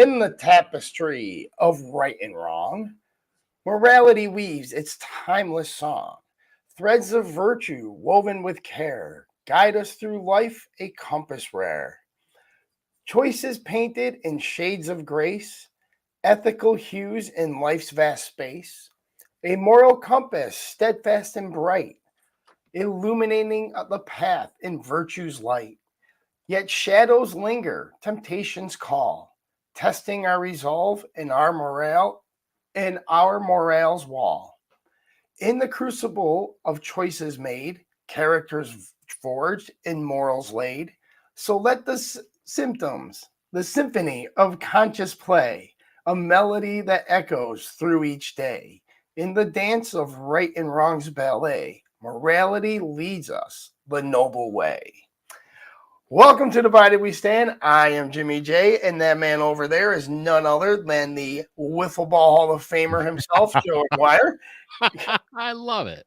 In the tapestry of right and wrong, morality weaves its timeless song. Threads of virtue woven with care guide us through life, a compass rare. Choices painted in shades of grace, ethical hues in life's vast space. A moral compass, steadfast and bright, illuminating the path in virtue's light. Yet shadows linger, temptations call, testing our resolve and our morale and our morale's wall. In the crucible of choices made, characters forged and morals laid. So let the symptoms, the symphony of conscious play, a melody that echoes through each day. In the dance of right and wrong's ballet, morality leads us the noble way. Welcome to Divided We Stand. I am Jimmy J, and that man over there is none other than the Wiffle Ball Hall of Famer himself, Joey Dwyer. I love it.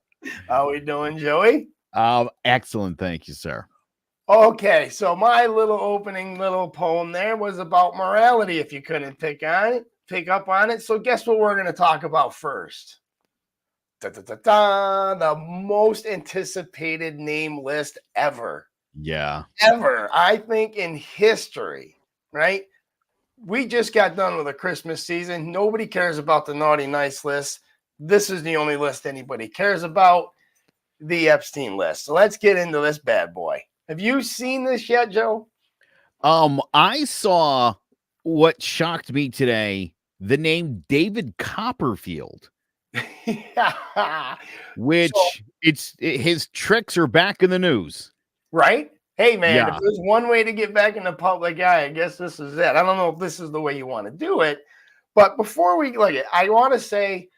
How we doing, Joey? Excellent. Thank you, sir. Okay, so my little opening little poem there was about morality, if you couldn't pick up on it. So guess what we're going to talk about first? The most anticipated name list ever. Yeah. Ever, I think, in history, right? We just got done with a Christmas season. Nobody cares about the naughty nice list. This is the only list anybody cares about, the Epstein list. So let's get into this bad boy. Have you seen this yet, Joe? I saw what shocked me today, the name David Copperfield, which his tricks are back in the news. Right? Hey, man, Yeah. if there's one way to get back in the public eye, I guess this is it. I don't know if this is the way you want to do it, but before we look at it, I want to say,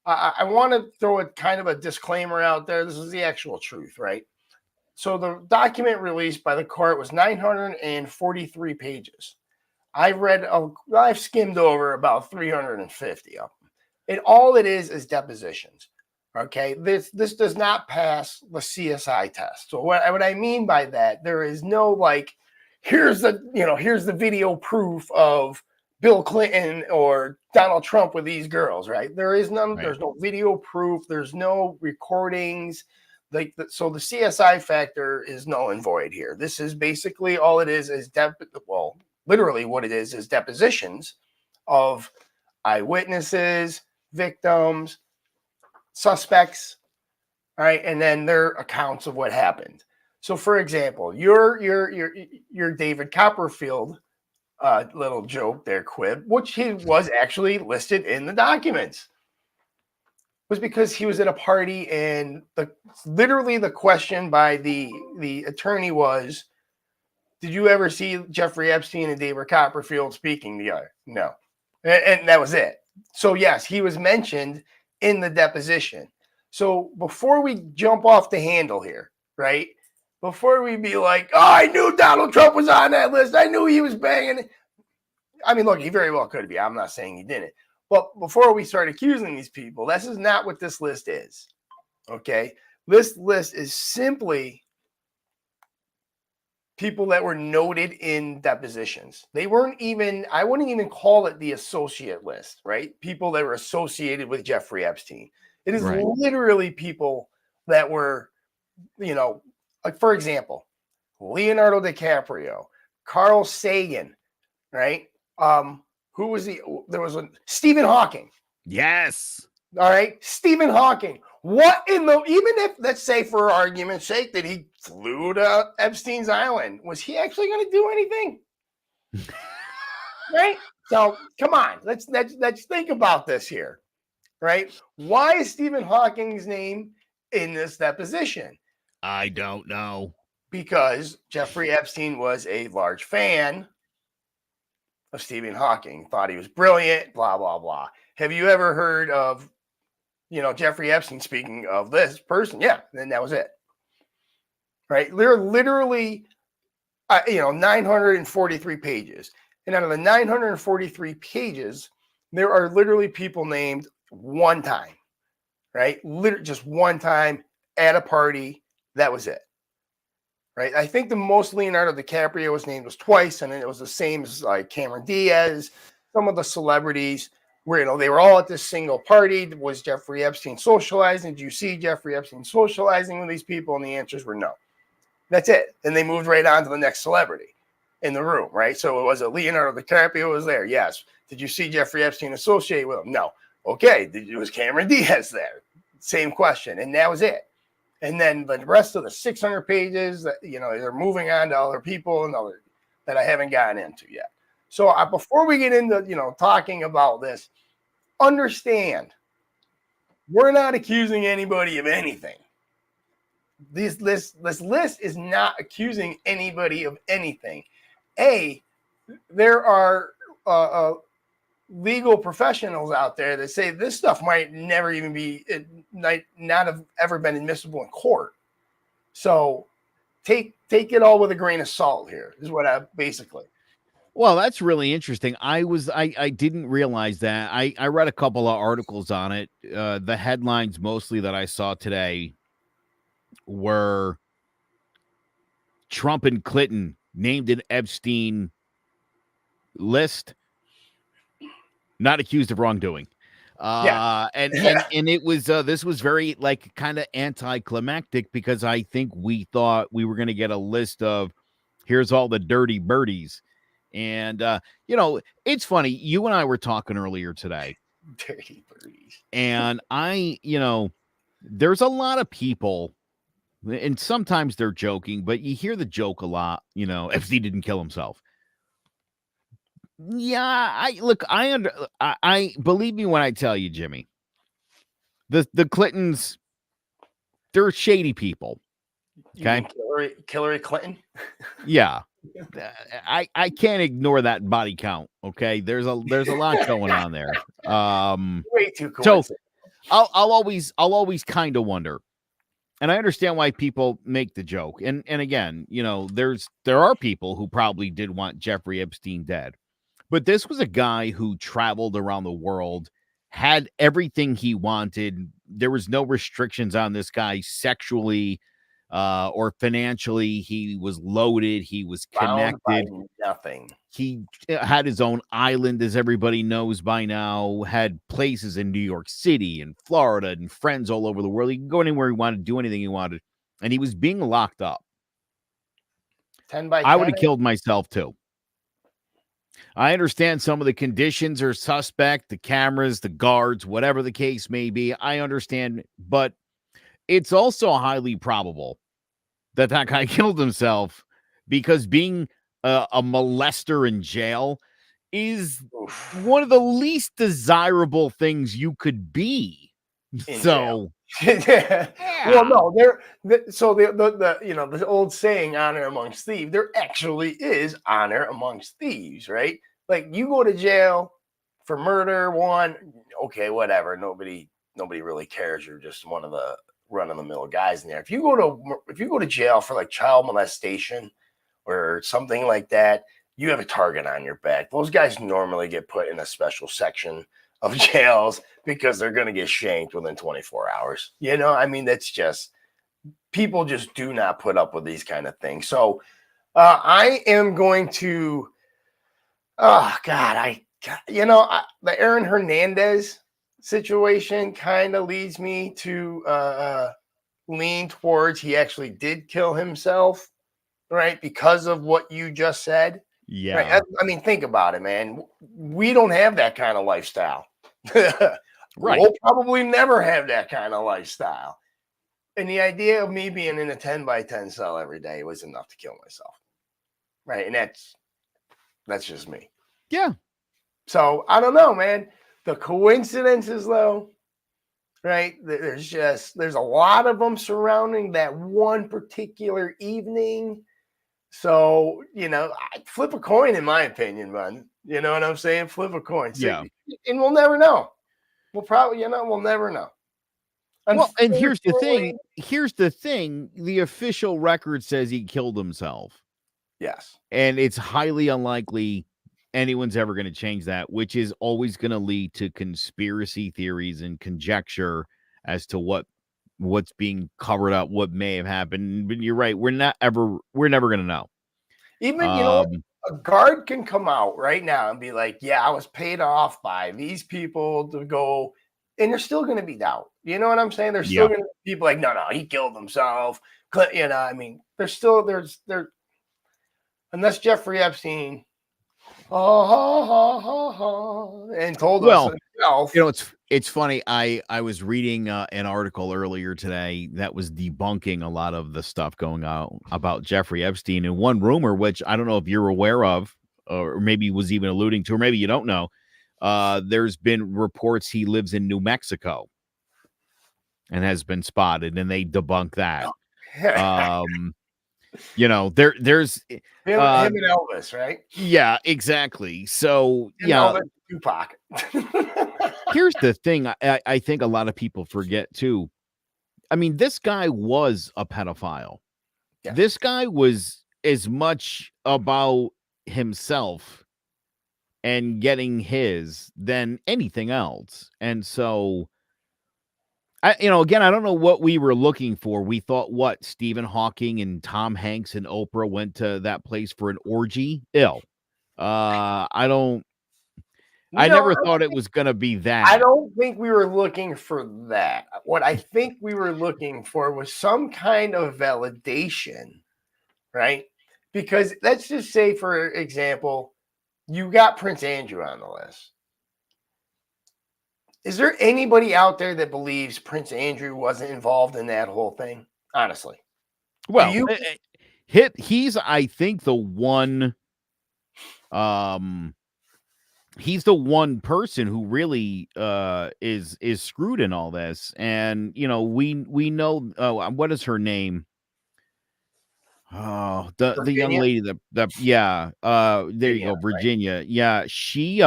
I want to throw a kind of a disclaimer out there. This is the actual truth, right? So the document released by the court was 943 pages. I've skimmed over about 350 of them. And all it is depositions. Okay, this does not pass the CSI test. So what I mean by that, there is no like, here's the video proof of Bill Clinton or Donald Trump with these girls, right? There is none. Right. There's no video proof. There's no recordings. So the CSI factor is null and void here. This is basically all it is literally what it is depositions of eyewitnesses, victims, suspects, all right, and then their accounts of what happened. So, for example, your David Copperfield little joke there, quib, which he was actually listed in the documents, was because he was at a party, and literally the question by the attorney was, "Did you ever see Jeffrey Epstein and David Copperfield speaking together?" No, and that was it. So yes, he was mentioned in the deposition. So before we jump off the handle here, right? Before we be like, "Oh, I knew Donald Trump was on that list. I knew he was banging." I mean, look, he very well could be. I'm not saying he didn't. But before we start accusing these people, this is not what this list is. Okay? This list is simply people that were noted in depositions. They weren't even, I wouldn't even call it the associate list, right? People that were associated with Jeffrey Epstein. It is Right. literally people that were, like, for example, Leonardo DiCaprio, Carl Sagan, right? Who was there was Stephen Hawking. Yes. All right, Stephen Hawking. What in the, even if, let's say for argument's sake, that he flew to Epstein's island, was he actually going to do anything? Right? So come on, let's think about this here, right? Why is Stephen Hawking's name in this deposition? I don't know. Because Jeffrey Epstein was a large fan of Stephen Hawking, thought he was brilliant, blah, blah, blah. Have you ever heard of, Jeffrey Epstein speaking of this person? Yeah, then that was it. Right? There are literally, 943 pages. And out of the 943 pages, there are literally people named one time, right? Just one time at a party. That was it. right? I think the most Leonardo DiCaprio's name was twice, and it was the same as like Cameron Diaz, some of the celebrities where they were all at this single party. Was Jeffrey Epstein socializing? Did you see Jeffrey Epstein socializing with these people? And the answers were no. That's it. And they moved right on to the next celebrity in the room, right? So it was a Leonardo DiCaprio was there. Yes. Did you see Jeffrey Epstein associate with him? No. Okay. Was Cameron Diaz there? Same question. And that was it. And then the rest of the 600 pages that, they're moving on to other people and other that I haven't gotten into yet. So before we get into, talking about this, understand we're not accusing anybody of anything. This list is not accusing anybody of anything. There are legal professionals out there that say this stuff might never even be, it might not have ever been admissible in court. So take it all with a grain of salt here, is what I basically. Well, that's really interesting. I didn't realize that. I read a couple of articles on it. The headlines mostly that I saw today were Trump and Clinton named an Epstein list, not accused of wrongdoing. And it was this was very like kind of anticlimactic because I think we thought we were going to get a list of here's all the dirty birdies. And it's funny, you and I were talking earlier today. Dirty birdies. And there's a lot of people, and sometimes they're joking, but you hear the joke a lot, if he didn't kill himself. Yeah, I believe me when I tell you, Jimmy, the Clintons, they're shady people. Okay. Hillary Clinton. Yeah. I can't ignore that body count. Okay. There's a lot going on there. Way too cool. So I'll always kind of wonder. And I understand why people make the joke. And again, there are people who probably did want Jeffrey Epstein dead. But this was a guy who traveled around the world, had everything he wanted. There was no restrictions on this guy sexually or financially. He was loaded. He was connected. Nothing. He had his own island, as everybody knows by now, had places in New York City and Florida and friends all over the world. He could go anywhere he wanted, do anything he wanted. And he was being locked up. 10 by 10. I would have killed myself too. I understand some of the conditions are suspect, the cameras, the guards, whatever the case may be. I understand, but it's also highly probable that guy killed himself because being a molester in jail is one of the least desirable things you could be. So, yeah. Well, no, the old saying, honor amongst thieves, there actually is honor amongst thieves, right? Like you go to jail for murder, okay, whatever. Nobody really cares. You're just one of the run-of-the-mill guys in there. If you go to jail for like child molestation or something like that, you have a target on your back. Those guys normally get put in a special section of jails because they're going to get shanked within 24 hours. That's just, people just do not put up with these kind of things. So I am going to, the Aaron Hernandez situation kind of leads me to lean towards he actually did kill himself, right? Because of what you just said. Yeah. Right? Think about it, man. We don't have that kind of lifestyle. Right. We'll probably never have that kind of lifestyle. And the idea of me being in a 10 by 10 cell every day was enough to kill myself. Right. And that's just me. Yeah. So I don't know, man. The coincidences, though, right? There's a lot of them surrounding that one particular evening. So, I'd flip a coin, in my opinion, man. You know what I'm saying? Flip a coin. So, yeah. And we'll never know. We'll probably, we'll never know. Well, and here's the thing. The official record says he killed himself. Yes. And it's highly unlikely anyone's ever going to change that, which is always going to lead to conspiracy theories and conjecture as to what what's being covered up, what may have happened. But you're right. We're never going to know. Even, a guard can come out right now and be like, yeah, I was paid off by these people to go, and there's still going to be doubt. You know what I'm saying? There's still Yeah. going to be people like, no, he killed himself. I mean, there's unless Jeffrey Epstein, and told us Well, himself. it's funny. I was reading an article earlier today that was debunking a lot of the stuff going on about Jeffrey Epstein, and one rumor, which I don't know if you're aware of, or maybe was even alluding to, or maybe you don't know. There's been reports he lives in New Mexico and has been spotted, and they debunk that. There's him and Elvis, right? yeah, exactly. So Him, yeah, Elvis, Tupac. here's the thing. I think a lot of people forget too. I mean, this guy was a pedophile. Yes. This guy was as much about himself and getting his than anything else. And so again, I don't know what we were looking for. We thought what Stephen Hawking and Tom Hanks and Oprah went to that place for an orgy. I never thought it was going to be that. I don't think we were looking for that. What I think we were looking for was some kind of validation, right? Because let's just say, for example, you got Prince Andrew on the list. Is there anybody out there that believes Prince Andrew wasn't involved in that whole thing? Honestly. Well, he's, I think, the one, he's the one person who really is screwed in all this. And we know what is her name? Oh, the young lady there you go, Virginia. Right? Yeah, she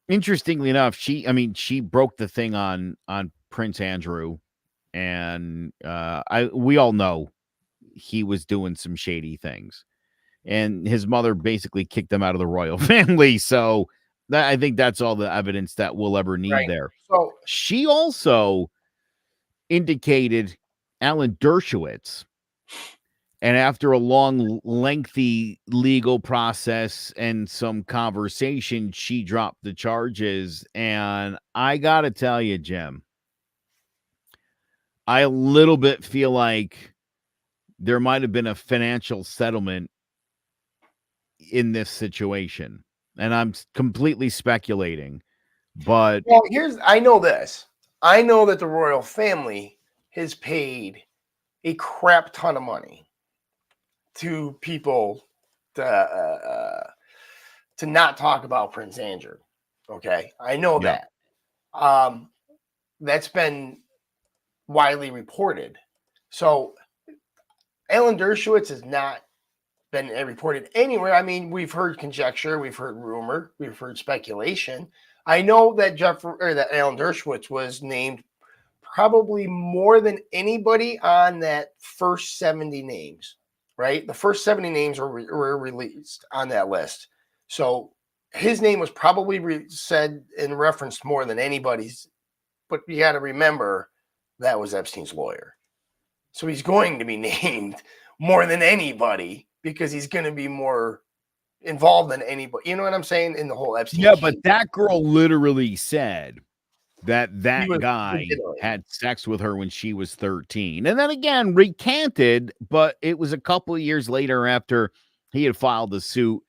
interestingly enough, she broke the thing on Prince Andrew, and we all know he was doing some shady things. And his mother basically kicked him out of the royal family. So I think that's all the evidence that we'll ever need there. So she also indicated Alan Dershowitz. And after a long, lengthy legal process and some conversation, she dropped the charges. And I got to tell you, Jim, I a little bit feel like there might have been a financial settlement in this situation, and I'm completely speculating, but I know this. I know that the royal family has paid a crap ton of money to people to not talk about Prince Andrew. Okay, I know that. That's been widely reported. So Alan Dershowitz has not been reported anywhere. I mean, we've heard conjecture, we've heard rumor, we've heard speculation. I know that that Alan Dershowitz was named probably more than anybody on that first 70 names, right? The first 70 names were released on that list. So his name was probably said and referenced more than anybody's, but you got to remember that was Epstein's lawyer. So he's going to be named more than anybody because he's going to be more involved than anybody. You know what I'm saying? In the whole Epstein case. But that girl literally said that guy had sex with her when she was 13. And then again, recanted, but it was a couple of years later after he had filed the suit,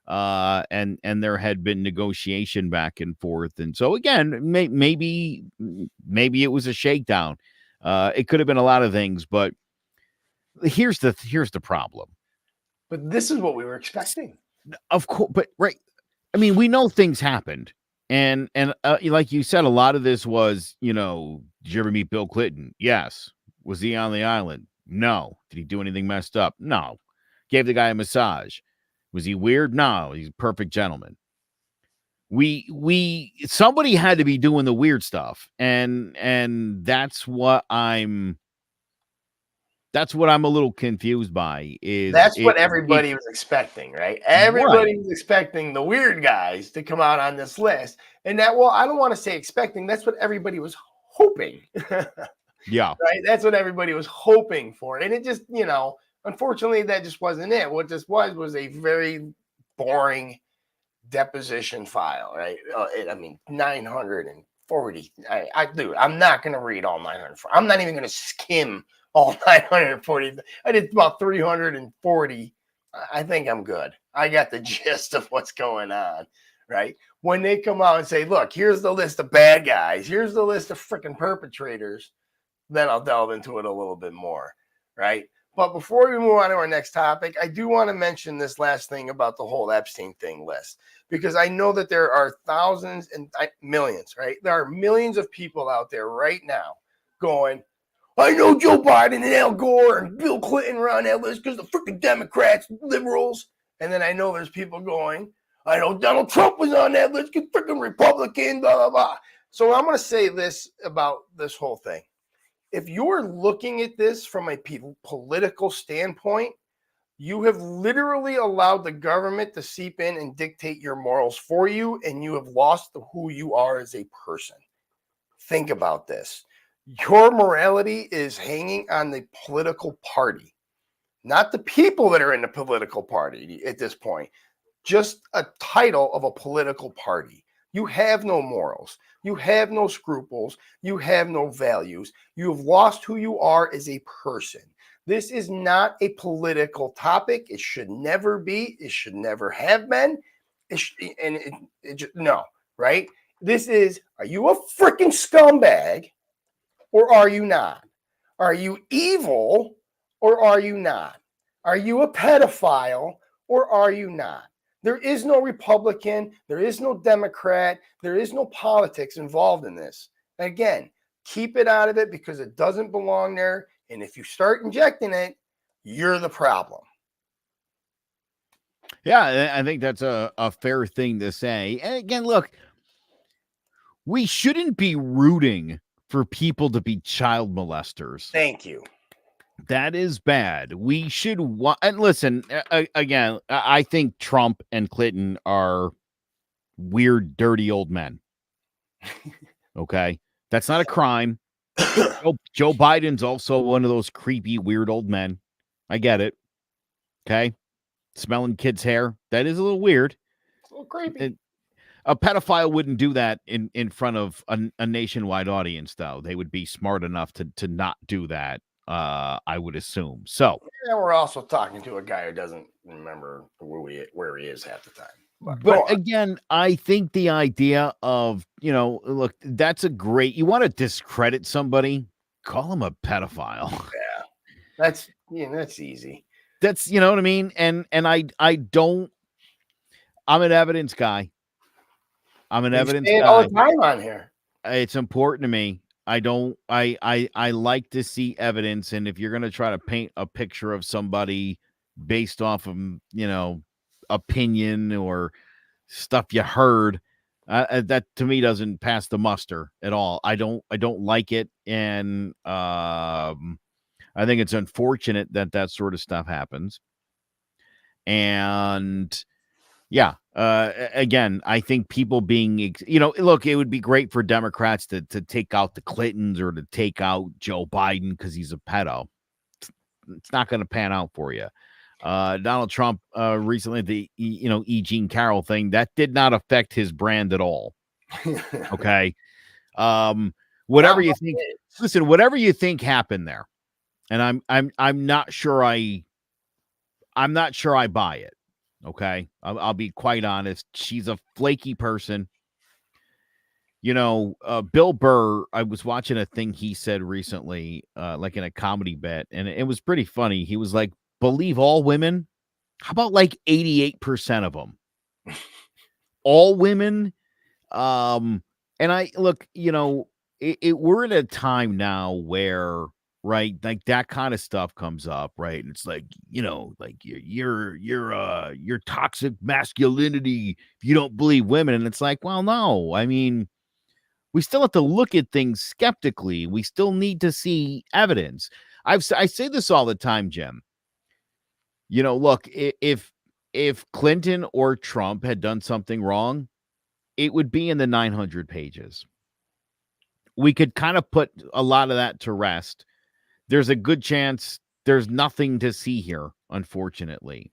and there had been negotiation back and forth. And so again, maybe it was a shakedown. It could have been a lot of things, but here's the problem. But this is what we were expecting. Of course, but right. I mean, we know things happened. And like you said, a lot of this was, did you ever meet Bill Clinton? Yes. Was he on the island? No. Did he do anything messed up? No. Gave the guy a massage. Was he weird? No. He's a perfect gentleman. Somebody had to be doing the weird stuff. And that's what I'm a little confused by. That's what everybody was expecting, right? Everybody was expecting the weird guys to come out on this list. And I don't want to say expecting, that's what everybody was hoping. Yeah. Right? That's what everybody was hoping for. And it just, unfortunately, that just wasn't it. What this was a very boring deposition file, right? 940. I'm not going to read all 940. I'm not even going to skim all 940. I did about 340. I think I'm good. I got the gist of what's going on, right? When they come out and say, look, here's the list of bad guys, here's the list of freaking perpetrators, then I'll delve into it a little bit more, right? But before we move on to our next topic, I do want to mention this last thing about the whole Epstein thing list, because I know that there are thousands and millions, right? There are millions of people out there right now going, I know Joe Biden and Al Gore and Bill Clinton are on that list because the freaking Democrats, liberals. And then I know there's people going, I know Donald Trump was on that list because freaking Republican, blah, blah, blah. So I'm going to say this about this whole thing. If you're looking at this from a political standpoint, you have literally allowed the government to seep in and dictate your morals for you, and you have lost who you are as a person. Think about this. Your morality is hanging on the political party, not the people that are in the political party at this point, just a title of a political party. You have no morals. You have no scruples. You have no values. You have lost who you are as a person. This is not a political topic. It should never be. It should never have been. No, right? This is, are you a freaking scumbag or are you not? Are you evil or are you not? Are you a pedophile or are you not? There is no Republican, there is no Democrat, there is no politics involved in this. Again, keep it out of it because it doesn't belong there. And if you start injecting it, you're the problem. Yeah, I think that's a fair thing to say. And again, look, we shouldn't be rooting for people to be child molesters. Thank you. That is bad. We should and listen, again, I think Trump and Clinton are weird, dirty old men. Okay. That's not a crime. Joe Biden's also one of those creepy, weird old men. I get it. Okay. Smelling kids' hair. That is a little weird. It's a little creepy. A pedophile wouldn't do that in front of a nationwide audience, though. They would be smart enough to not do that. I would assume. So and we're also talking to a guy who doesn't remember where he is half the time. But again, I think the idea of, look, that's a great, you want to discredit somebody, call him a pedophile. Yeah. That's easy. That's, you know what I mean? And I don't, I'm an evidence guy. I'm an evidence guy. All the time on here. It's important to me. I like to see evidence. And if you're going to try to paint a picture of somebody based off of, opinion or stuff you heard, that to me doesn't pass the muster at all. I don't like it. And, I think it's unfortunate that sort of stuff happens. And yeah, again, I think people being, look, it would be great for Democrats to take out the Clintons or to take out Joe Biden because he's a pedo. It's not going to pan out for you. Donald Trump recently, the E. Jean Carroll thing, that did not affect his brand at all. Okay. Whatever you think, listen, whatever you think happened there. And I'm not sure I buy it. Okay. I'll be quite honest. She's a flaky person. Bill Burr, I was watching a thing he said recently, like in a comedy bit, and it was pretty funny. He was like, believe all women? How about like 88% of them? All women? And I look, we're at a time now where, right, like that kind of stuff comes up, right? And it's like, like your toxic masculinity if you don't believe women. And it's like, well, no, I mean, we still have to look at things skeptically. We still need to see evidence. I say this all the time, Jim. Look, if Clinton or Trump had done something wrong, it would be in the 900 pages. we could kind of put a lot of that to rest. There's a good chance there's nothing to see here, unfortunately.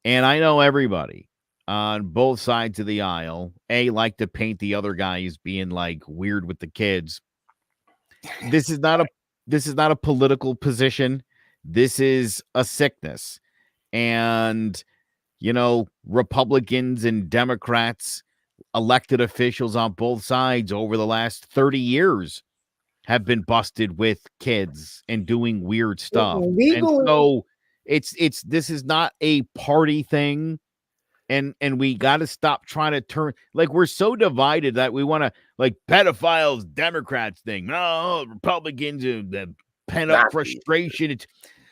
And I know everybody on both sides of the aisle, like to paint the other guy as being like weird with the kids. This is not a political position. This is a sickness. And Republicans and Democrats, elected officials on both sides over the last 30 years have been busted with kids and doing weird stuff. And Legally, so this is not a party thing. And we got to stop trying to turn, like, we're so divided that we want to, like, pedophiles, Democrats thing. No, Republicans, the pent up Nazis. frustration. It's,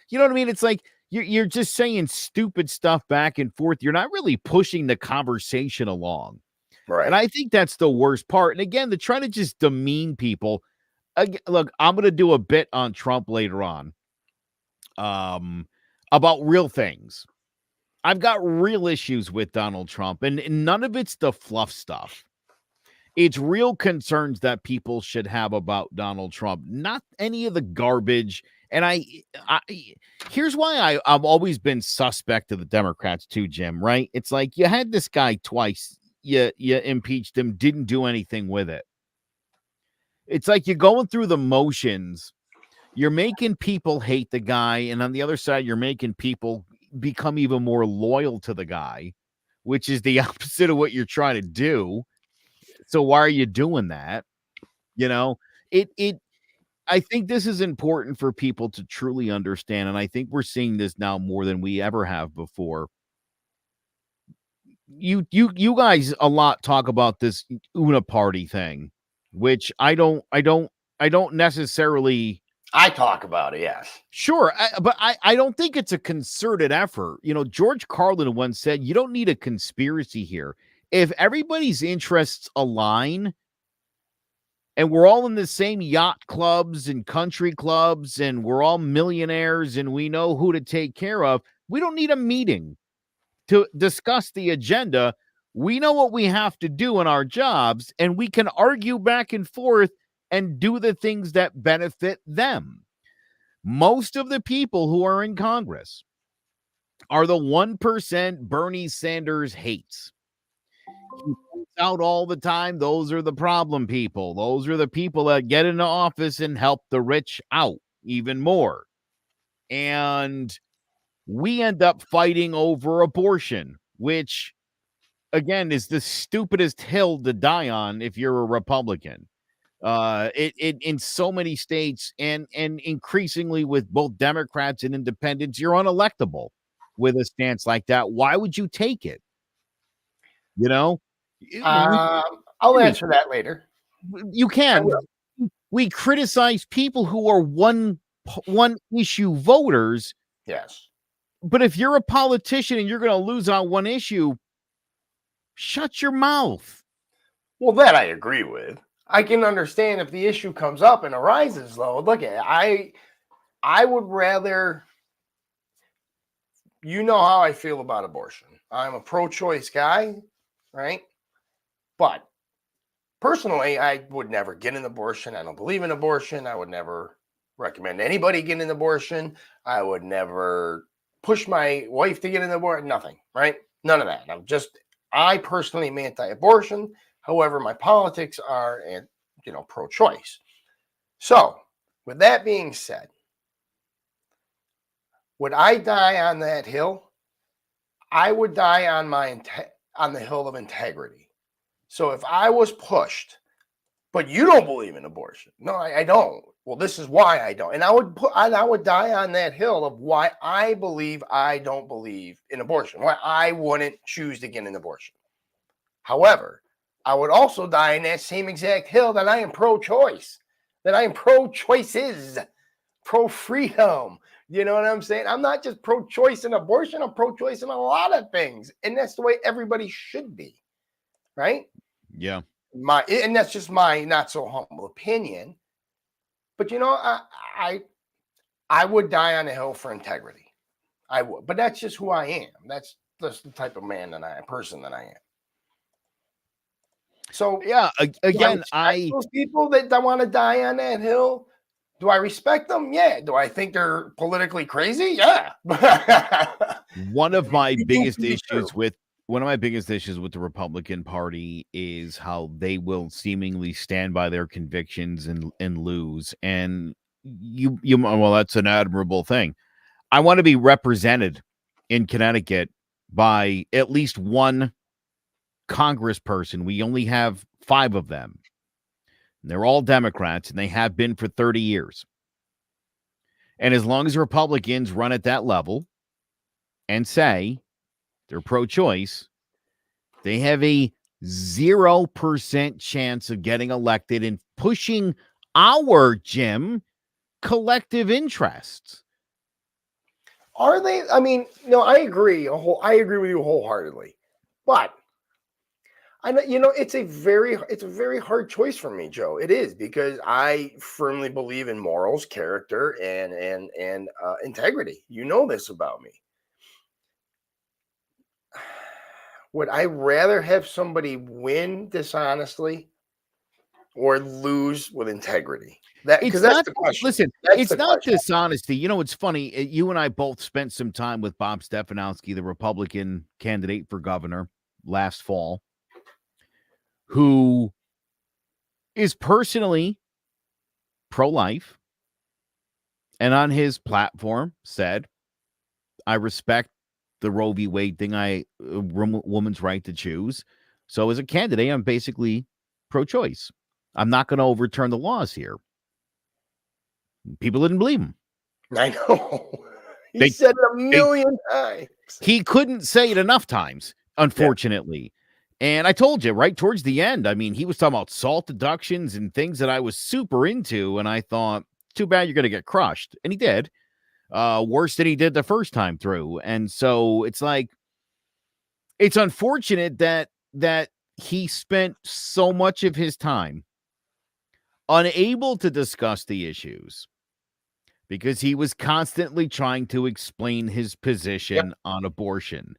you know what I mean? It's like you're just saying stupid stuff back and forth. You're not really pushing the conversation along. Right. And I think that's the worst part. And again, to try to just demean people. Look, I'm going to do a bit on Trump later on about real things. I've got real issues with Donald Trump, and none of it's the fluff stuff. It's real concerns that people should have about Donald Trump, not any of the garbage. And here's why I've always been suspect of the Democrats too, Jim, right? It's like you had this guy twice, you impeached him, didn't do anything with it. It's like you're going through the motions. You're making people hate the guy, and on the other side, you're making people become even more loyal to the guy, which is the opposite of what you're trying to do. So why are you doing that? I think this is important for people to truly understand, and I think we're seeing this now more than we ever have before. You guys a lot talk about this Una party thing, which I don't necessarily. I talk about it, yes. Sure, but I don't think it's a concerted effort. George Carlin once said, you don't need a conspiracy here. If everybody's interests align and we're all in the same yacht clubs and country clubs and we're all millionaires and we know who to take care of, we don't need a meeting to discuss the agenda. We know what we have to do in our jobs, and we can argue back and forth and do the things that benefit them. Most of the people who are in Congress are the 1% Bernie Sanders hates. He points out all the time, those are the problem people. Those are the people that get into office and help the rich out even more. And we end up fighting over abortion, which, again, is the stupidest hill to die on if you're a Republican. It in so many states and increasingly with both Democrats and independents, you're unelectable with a stance like that. Why would you take it? I'll answer that later. You can. We criticize people who are one issue voters. Yes. But if you're a politician and you're going to lose on one issue, shut your mouth. Well, that I agree with. I can understand if the issue comes up and arises, though. Look at it. I would rather, how I feel about abortion. I'm a pro-choice guy, right? But personally, I would never get an abortion. I don't believe in abortion. I would never recommend anybody get an abortion. I would never push my wife to get an abortion. Nothing, right? None of that. I personally am anti-abortion. However, my politics are, pro-choice. So, with that being said, would I die on that hill? I would die on on the hill of integrity. So, if I was pushed, but you don't believe in abortion, no, I don't. Well, this is why I don't, and I would die on that hill of why I don't believe in abortion, why I wouldn't choose to get an abortion. However, I would also die in that same exact hill that I am pro-choice, that I am pro-choices, pro-freedom. You know what I'm saying? I'm not just pro-choice in abortion. I'm pro-choice in a lot of things. And that's the way everybody should be, right? Yeah. And that's just my not so humble opinion. But, I would die on a hill for integrity. I would. But that's just who I am. That's the type of person that I am. So Yeah, do I again, respect those people that want to die on that hill? Do I respect them? Yeah. Do I think they're politically crazy? Yeah. one of my Too good biggest to be true. issues with one of my biggest issues with the Republican Party is how they will seemingly stand by their convictions and lose. And well, that's an admirable thing. I want to be represented in Connecticut by at least one congressperson. We only have 5 of them. They're all Democrats, and they have been for 30 years. And as long as Republicans run at that level and say they're pro-choice, they have a 0% chance of getting elected and pushing our, Jim, collective interests. Are they? I mean, no, I agree. I agree with you wholeheartedly. But I know, it's a very hard choice for me, Joe. It is, because I firmly believe in morals, character, and integrity. You know this about me. Would I rather have somebody win dishonestly or lose with integrity? Because It's that's not, the question. listen, That's it's the not question. dishonesty. You know, it's funny. You and I both spent some time with Bob Stefanowski, the Republican candidate for governor last fall, who is personally pro-life and on his platform said, I respect the Roe v. Wade thing, woman's right to choose. So as a candidate, I'm basically pro-choice. I'm not going to overturn the laws here. People didn't believe him. I know. He They, said it a they million times. He couldn't say it enough times, unfortunately. Yeah. And I told you right towards the end, I mean, he was talking about salt deductions and things that I was super into. And I thought, too bad you're going to get crushed. And he did. Worse than he did the first time through. And so it's like, it's unfortunate that he spent so much of his time unable to discuss the issues because he was constantly trying to explain his position on abortion.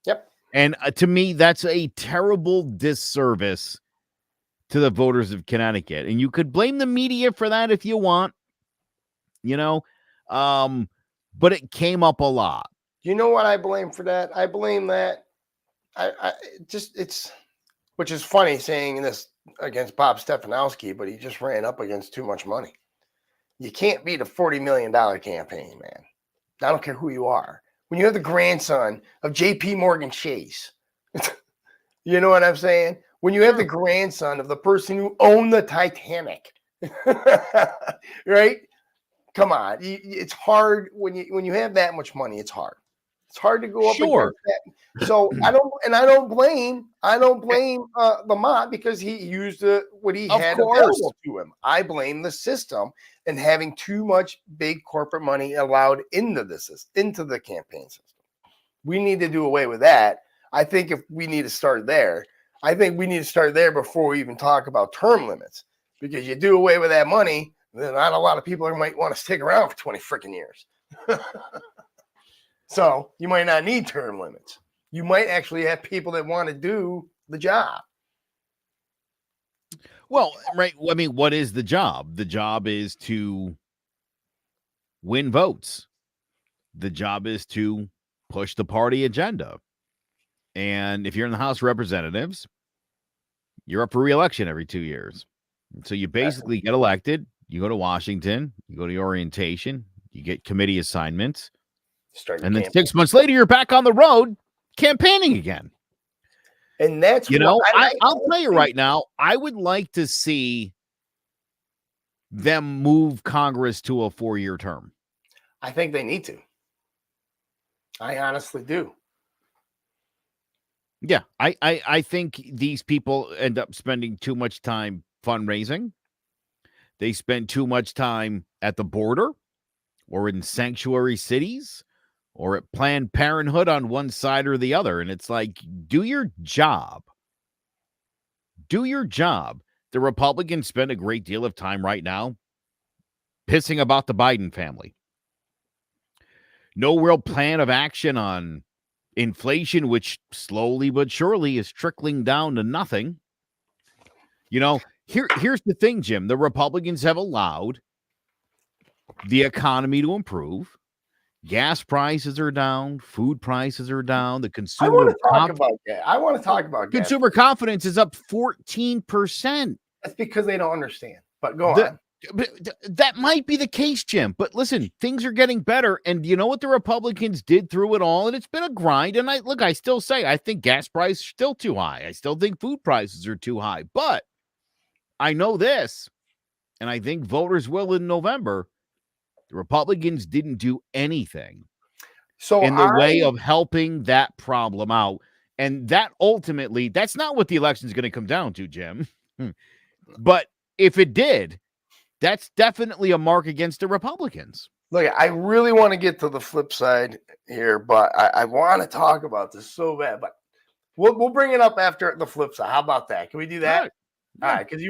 Yep. And to me, that's a terrible disservice to the voters of Connecticut. And you could blame the media for that if you want, you know, but it came up a lot. You know what I blame for that? I blame that. It's, which is funny saying this against Bob Stefanowski, but he just ran up against too much money. You can't beat a $40 million campaign, man. I don't care who you are. When you have the grandson of JP Morgan Chase, you know what I'm saying? When you have the grandson of the person who owned the Titanic, right? Come on, it's hard when you have that much money. It's hard. It's hard to go up against that. So I don't blame Lamont because he used what he had available to him. I blame the system and having too much big corporate money allowed into the campaign system. We need to do away with that. I think if we need to start there, I think we need to start there before we even talk about term limits, because you do away with that money, then not a lot of people might want to stick around for 20 freaking years. So you might not need term limits. You might actually have people that want to do the job. Well, right. I mean, what is the job? The job is to win votes. The job is to push the party agenda. And if you're in the House of Representatives, you're up for re-election every 2 years. So you basically get elected, you go to Washington, you go to your orientation, you get committee assignments, and then 6 months later, you're back on the road campaigning again. And that's, I'll tell you right now, I would like to see them move Congress to a 4-year term. I think they need to. I honestly do. Yeah, I think these people end up spending too much time fundraising. They spend too much time at the border or in sanctuary cities or at Planned Parenthood on one side or the other. And it's like, do your job. Do your job. The Republicans spend a great deal of time right now pissing about the Biden family. No real plan of action on inflation, which slowly but surely is trickling down to nothing. Here's the thing, Jim. The Republicans have allowed the economy to improve. Gas prices are down. Food prices are down. The I want to talk about that. I want to talk about consumer confidence is up 14%. That's because they don't understand. But go on. That might be the case, Jim. But listen, things are getting better. And you know what the Republicans did through it all? And it's been a grind. And I still say I think gas prices are still too high. I still think food prices are too high. But I know this, and I think voters will in November. The Republicans didn't do anything in the way of helping that problem out. And that ultimately, that's not what the election is going to come down to, Jim. But if it did, that's definitely a mark against the Republicans. Look, I really want to get to the flip side here, but I want to talk about this so bad. But we'll bring it up after the flip side. How about that? Can we do that? All right, because I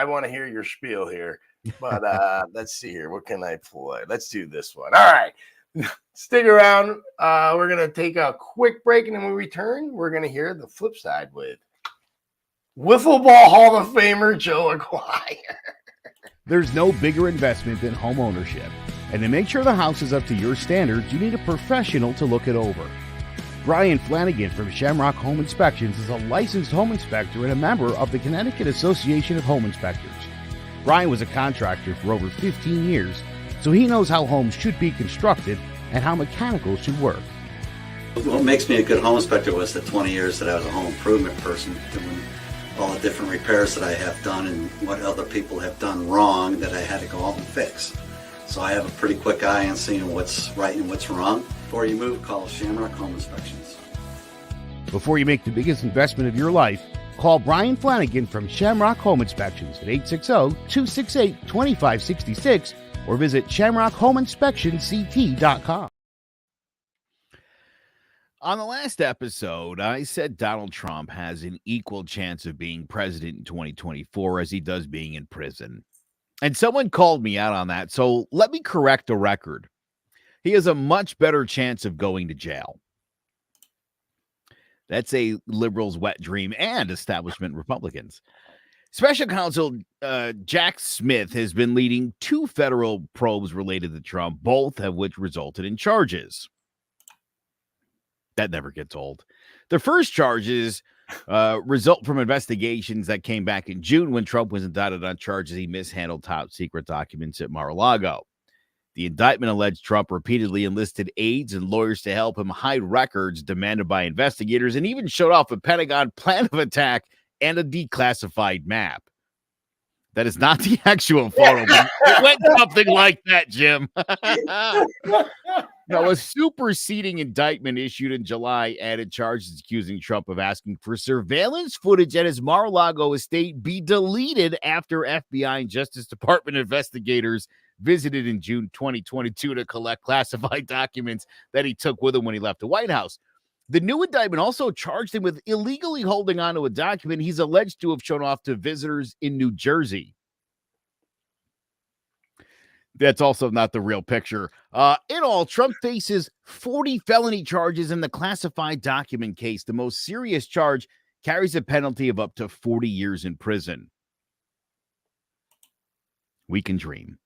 want to hear your spiel here. But let's see here. What can I play? Let's do this one. All right. Stick around. We're going to take a quick break, and then when we return, we're going to hear the flip side with Wiffle Ball Hall of Famer Joe Aguirre. There's no bigger investment than home ownership. And to make sure the house is up to your standards, you need a professional to look it over. Brian Flanagan from Shamrock Home Inspections is a licensed home inspector and a member of the Connecticut Association of Home Inspectors. Brian was a contractor for over 15 years, so he knows how homes should be constructed and how mechanicals should work. What makes me a good home inspector was the 20 years that I was a home improvement person, doing all the different repairs that I have done and what other people have done wrong that I had to go out and fix. So I have a pretty quick eye on seeing what's right and what's wrong. Before you move, call Shamrock Home Inspections. Before you make the biggest investment of your life, call Brian Flanagan from Shamrock Home Inspections at 860-268-2566 or visit shamrockhomeinspectionct.com. On the last episode, I said Donald Trump has an equal chance of being president in 2024 as he does being in prison. And someone called me out on that, so let me correct the record. He has a much better chance of going to jail. That's a liberal's wet dream and establishment Republicans. Special counsel Jack Smith has been leading 2 federal probes related to Trump, both of which resulted in charges. That never gets old. The first charges result from investigations that came back in June when Trump was indicted on charges he mishandled top secret documents at Mar-A-Lago. The indictment alleged Trump repeatedly enlisted aides and lawyers to help him hide records demanded by investigators and even showed off a Pentagon plan of attack and a declassified map. That is not the actual photo, but it went something like that, Jim. Now, a superseding indictment issued in July added charges accusing Trump of asking for surveillance footage at his Mar-a-Lago estate be deleted after FBI and Justice Department investigators visited in June 2022 to collect classified documents that he took with him when he left the White House. The new indictment also charged him with illegally holding onto a document he's alleged to have shown off to visitors in New Jersey. That's also not the real picture. In all, Trump faces 40 felony charges in the classified document case. The most serious charge carries a penalty of up to 40 years in prison. We can dream.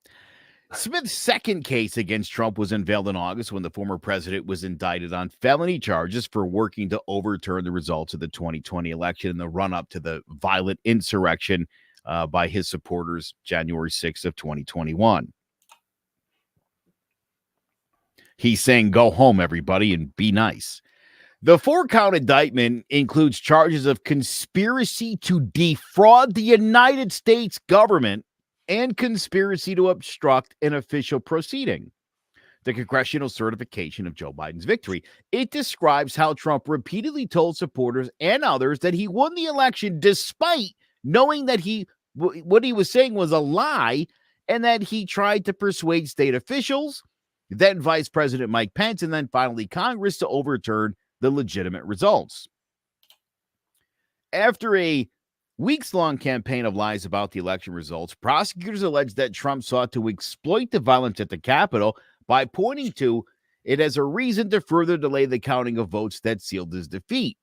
Smith's second case against Trump was unveiled in August when the former president was indicted on felony charges for working to overturn the results of the 2020 election in the run-up to the violent insurrection by his supporters January 6th of 2021. He's saying, go home, everybody, and be nice. The 4-count indictment includes charges of conspiracy to defraud the United States government and conspiracy to obstruct an official proceeding, the congressional certification of Joe Biden's victory. It describes how Trump repeatedly told supporters and others that he won the election despite knowing that what he was saying was a lie and that he tried to persuade state officials, then Vice President Mike Pence, and then finally Congress to overturn the legitimate results. After a weeks-long campaign of lies about the election results, prosecutors alleged that Trump sought to exploit the violence at the Capitol by pointing to it as a reason to further delay the counting of votes that sealed his defeat.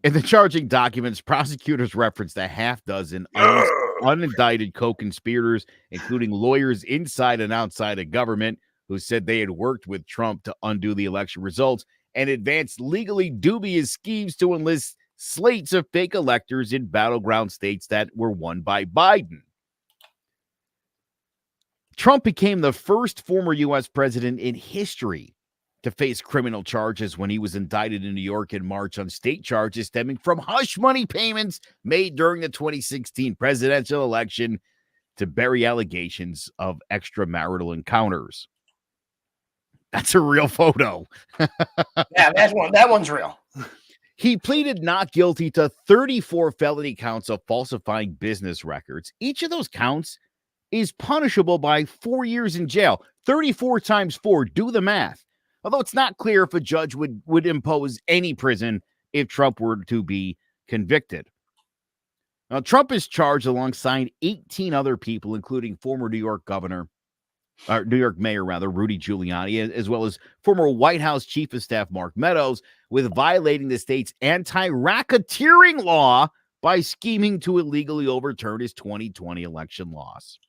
In the charging documents, prosecutors referenced a half dozen unindicted co-conspirators, including lawyers inside and outside of government who said they had worked with Trump to undo the election results and advanced legally dubious schemes to enlist slates of fake electors in battleground states that were won by Biden. Trump became the first former U.S. president in history to face criminal charges when he was indicted in New York in March on state charges stemming from hush money payments made during the 2016 presidential election to bury allegations of extramarital encounters. That's a real photo. Yeah, that one's real. He pleaded not guilty to 34 felony counts of falsifying business records. Each of those counts is punishable by 4 years in jail. 34 times 4, do the math. Although it's not clear if a judge would impose any prison if Trump were to be convicted. Now, Trump is charged alongside 18 other people, including former New York Mayor, Rudy Giuliani, as well as former White House Chief of Staff Mark Meadows, with violating the state's anti-racketeering law by scheming to illegally overturn his 2020 election loss.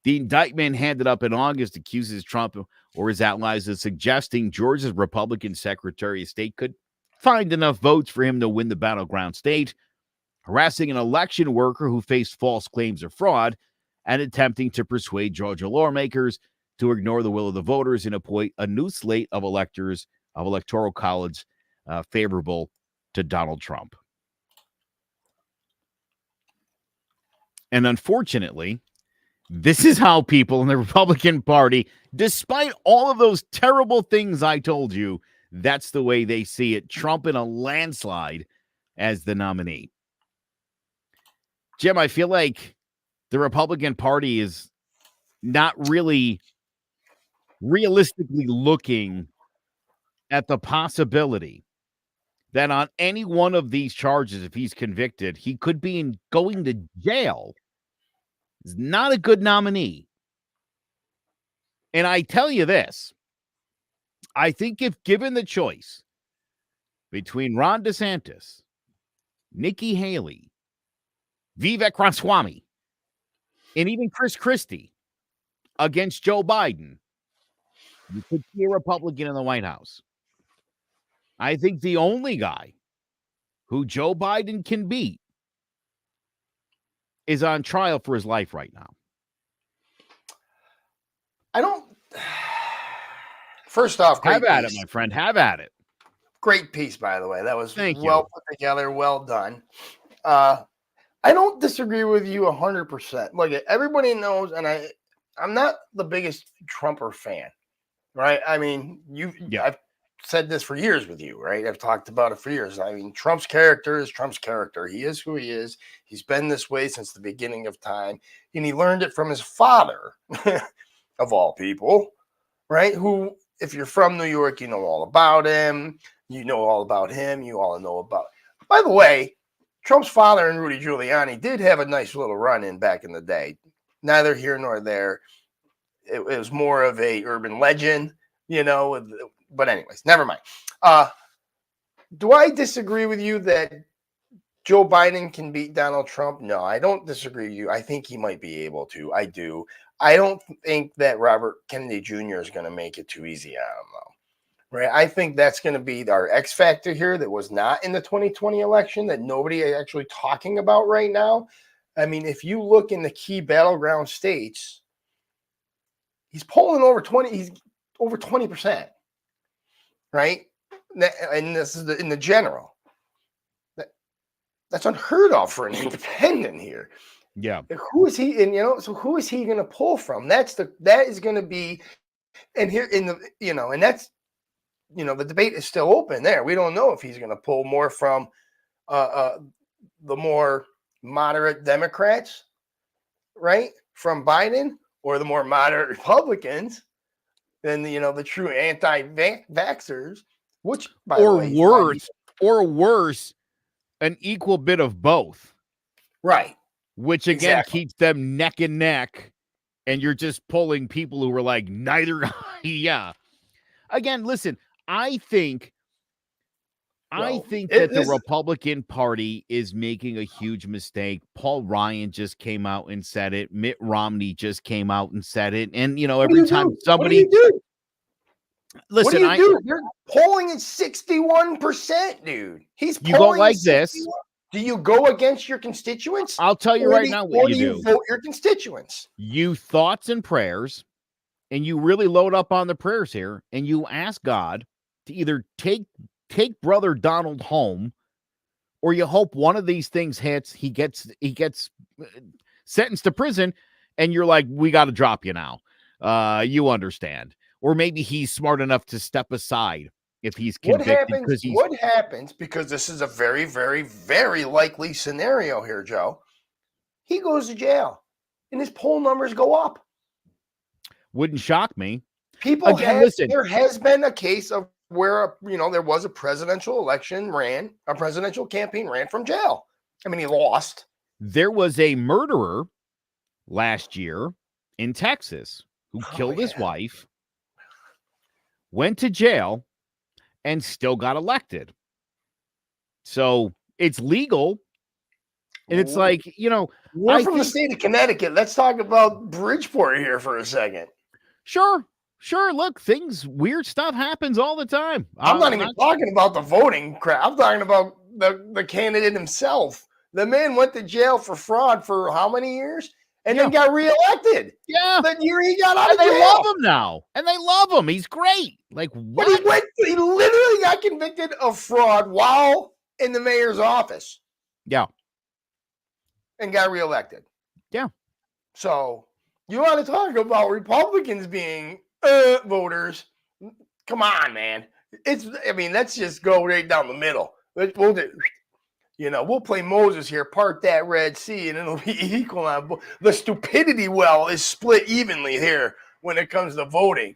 The indictment handed up in August accuses Trump or his allies of suggesting Georgia's Republican Secretary of State could find enough votes for him to win the battleground state, harassing an election worker who faced false claims of fraud, and attempting to persuade Georgia lawmakers to ignore the will of the voters and appoint a new slate of electors of Electoral College favorable to Donald Trump. And unfortunately, this is how people in the Republican Party, despite all of those terrible things I told you, that's the way they see it. Trump in a landslide as the nominee. Jim, I feel like the Republican Party is not really realistically looking at the possibility that on any one of these charges, if he's convicted, he could be going to jail. Is not a good nominee. And I tell you this, I think if given the choice between Ron DeSantis, Nikki Haley, Vivek Ramaswamy, and even Chris Christie against Joe Biden, you could see a Republican in the White House. I think the only guy who Joe Biden can beat is on trial for his life right now. First off, great have at piece. it, my friend. Have at it. Great piece, by the way. That was Thank you. Well put together, well done. I don't disagree with you 100%. Look, everybody knows, and I'm not the biggest Trumper fan, right? I mean, I've said this for years with you, right? I've talked about it for years. I mean, Trump's character is Trump's character. He is who he is. He's been this way since the beginning of time, and he learned it from his father, of all people, right? Who, if you're from New York, you know all about him. You know all about him. You all know about. By the way, Trump's father and Rudy Giuliani did have a nice little run-in back in the day. Neither here nor there. It was more of a urban legend, but anyways, never mind. Do I disagree with you that Joe Biden can beat Donald Trump? No, I don't disagree with you. I think he might be able to. I do. I don't think that Robert Kennedy Jr. is going to make it too easy on him, though. Right? I think that's going to be our X factor here that was not in the 2020 election, that nobody is actually talking about right now. I mean, if you look in the key battleground states, he's polling over 20. He's over 20%, right? And this is in the general. That's unheard of for an independent here. Yeah. Who is he? And so who is he going to pull from? That is going to be, and here in the and that's the debate is still open there. We don't know if he's going to pull more from the more moderate Democrats, right, from Biden, or the more moderate Republicans than the true anti-vaxxers, which, by the way, or worse, an equal bit of both. Right. Which again keeps them neck and neck, and you're just pulling people who were like neither. Yeah. Again, listen, I think I So, think it- that the this- Republican Party is making a huge mistake. Paul Ryan just came out and said it. Mitt Romney just came out and said it. And, you know, what do every you time do? somebody, What do you do? listen, What do you do? You're polling at 61%, dude. He's You go polling at like this. 61. Do you go against your constituents? I'll tell you Or right do- now or what do you do. vote your constituents? You thoughts and prayers, and you really load up on the prayers here, and you ask God to either take brother Donald home, or you hope one of these things hits, he gets sentenced to prison, and you're like, we got to drop you now. You understand. Or maybe he's smart enough to step aside if he's convicted because he's What happens, because this is a very, very, very likely scenario here, Joe. He goes to jail and his poll numbers go up. wouldn't shock me. Listen, there has been a case of where, there was a presidential campaign ran from jail. I mean, he lost. There was a murderer last year in Texas who killed his wife, went to jail, and still got elected. So it's legal. And it's like, we're from the state of Connecticut. Let's talk about Bridgeport here for a second. Sure. Look, weird stuff happens all the time. I'm not even talking about the voting crap. I'm talking about the candidate himself. The man went to jail for fraud for how many years? And then got reelected. Yeah. The year he got out of they jail. love him now. And they love him. He's great. Like, what? But he literally got convicted of fraud while in the mayor's office. Yeah. And got reelected. Yeah. So you want to talk about Republicans being voters? Come on, man. Let's just go right down the middle. We'll play Moses here, part that Red Sea, and it'll be equal on the stupidity well is split evenly here when it comes to voting.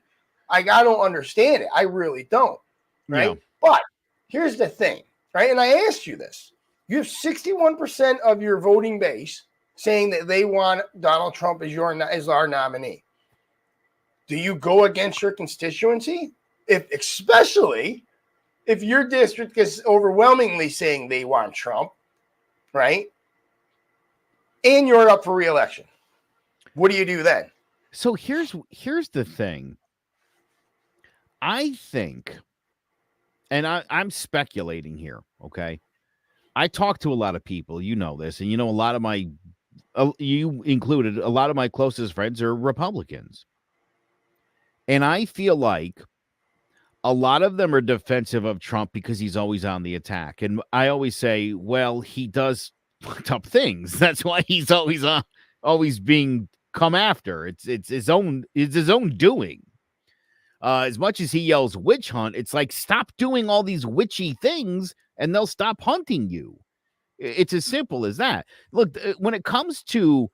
I don't understand it. I really don't. Right. Yeah. But here's the thing, right? And I asked you this. You have 61% of your voting base saying that they want Donald Trump as our nominee. Do you go against your constituency? Especially if your district is overwhelmingly saying they want Trump, right? And you're up for re-election. What do you do then? So here's the thing. I think, and I'm speculating here, okay? I talk to a lot of people, you know this, and a lot of you included, a lot of my closest friends are Republicans. And I feel like a lot of them are defensive of Trump because he's always on the attack. And I always say, well, he does fucked up things. That's why he's always being come after. It's his own doing. As much as he yells witch hunt, it's like, stop doing all these witchy things and they'll stop hunting you. It's as simple as that. Look, when it comes to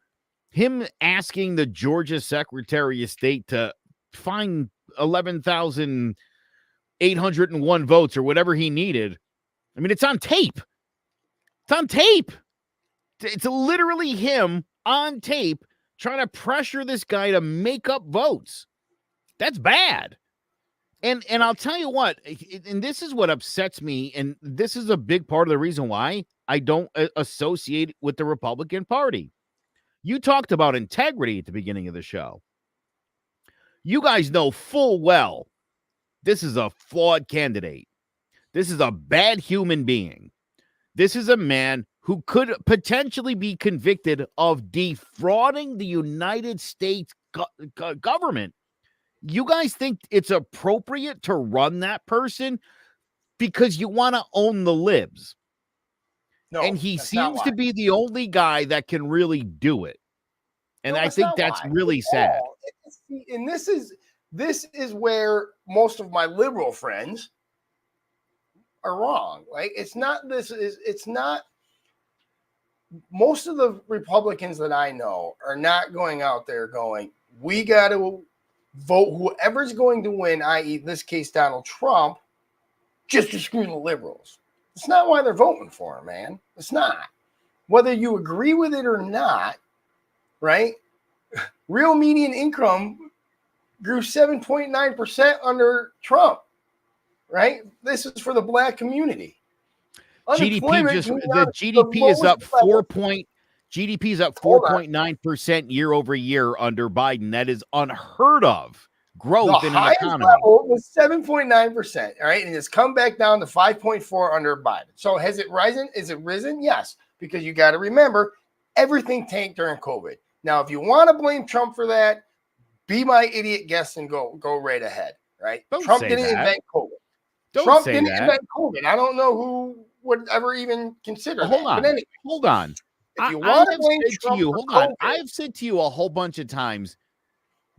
him asking the Georgia Secretary of State to find 11,801 votes or whatever he needed, I mean, it's on tape. It's on tape. It's literally him on tape trying to pressure this guy to make up votes. That's bad. And I'll tell you what, and this is what upsets me, and this is a big part of the reason why I don't associate with the Republican Party. You talked about integrity at the beginning of the show. You guys know full well this is a flawed candidate. This is a bad human being. This is a man who could potentially be convicted of defrauding the United States government. You guys think it's appropriate to run that person because you want to own the libs? No, and he seems to be the only guy that can really do it. And I think that's really sad. And this is where most of my liberal friends are wrong. Like, it's not most of the Republicans that I know are not going out there going, we got to vote whoever's going to win, i.e. in this case, Donald Trump, just to screw the liberals. It's not why they're voting for him, man. It's not. Whether you agree with it or not, right? Real median income grew 7.9% under Trump, right? This is for the black community. Unemployment came down The to GDP is lowest up level. GDP is up Hold on. 4.9% year over year under Biden. That is unheard of The growth in an highest economy. level was 7.9%. All right. And it's come back down to 5.4 under Biden. So has it risen? Is it risen? Yes. Because you got to remember, everything tanked during COVID. Now, if you want to blame Trump for that, be my idiot guest and go right ahead. Right? Don't Trump say didn't that. invent COVID. Don't Trump say didn't that. invent COVID. I don't know who would ever even consider Hold that. on. But anyway, Hold on. if you I want to have blame said to Trump you, for hold on. COVID, I have said to you a whole bunch of times,